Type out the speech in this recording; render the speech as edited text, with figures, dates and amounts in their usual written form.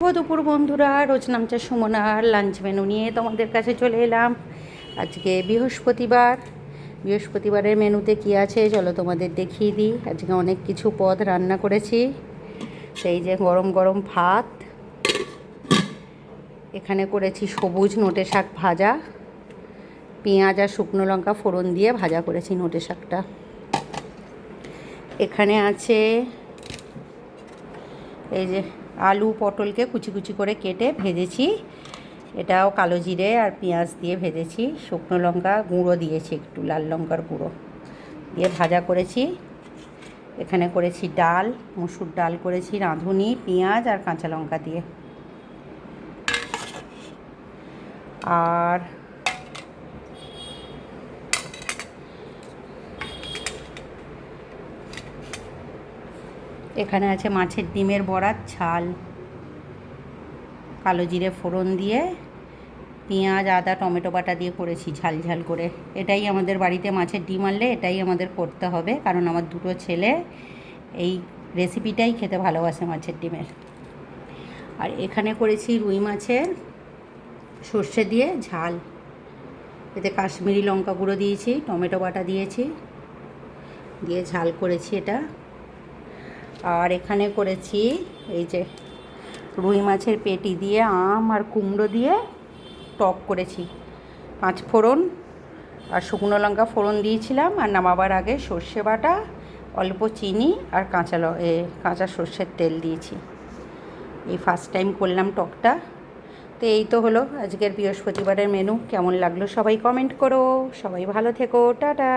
দুপুর বন্ধুরা, রোজ নামচা সুমনার lunch menu নিয়ে তোমাদের কাছে চলে এলাম। আজকে বৃহস্পতিবারের মেনুতে কি আছে চলো তোমাদের দেখিয়ে দিই। আজকে অনেক কিছু পদ রান্না করেছি। সেই যে গরম গরম ভাত, এখানে করেছি সবুজ নোটে শাক ভাজা, পেঁয়াজ আর শুকনো লঙ্কা ফোড়ন দিয়ে ভাজা করেছি নোটে শাকটা। এখানে আছে এই যে আলু পটলকে কুচি কুচি করে কেটে ভেজেছি, এটাও কালো জিরে আর পেঁয়াজ দিয়ে ভেজেছি, শুকনো লঙ্কা গুঁড়ো দিয়েছি, একটু লাল লঙ্কার গুঁড়ো দিয়ে ভাজা করেছি। এখানে করেছি ডাল, মুসুর ডাল করেছি রাঁধুনি, পেঁয়াজ আর কাঁচা লঙ্কা দিয়ে। আর এখানে আছে মাছের ডিমের বড়ার ঝাল, কালো জিরে ফোড়ন দিয়ে পেঁয়াজ আদা টমেটো বাটা দিয়ে করেছি ঝাল ঝাল করে। এটাই আমাদের বাড়িতে মাছের ডিম আনলে এটাই আমাদের করতে হবে, কারণ আমার দুটো ছেলে এই রেসিপিটাই খেতে ভালোবাসে মাছের ডিমের। আর এখানে করেছি রুই মাছের সর্ষে দিয়ে ঝাল, এতে কাশ্মীরি লঙ্কা গুঁড়ো দিয়েছি, টমেটো বাটা দিয়েছি, দিয়ে ঝাল করেছি এটা। আর এখানে করেছি এই যে রুই মাছের পেটি দিয়ে আম আর কুমড়ো দিয়ে টক করেছি, 5 ফোড়ন আর শুকনো লঙ্কা ফোড়ন দিয়েছিলাম, আর নামাবার আগে সর্ষে বাটা, অল্প চিনি আর কাঁচা সর্ষের তেল দিয়েছি। এই ফার্স্ট টাইম করলাম টকটা। তো এই তো হলো আজকের বৃহস্পতিবারের মেনু। কেমন লাগলো সবাই কমেন্ট করো। সবাই ভালো থেকো, টাটা।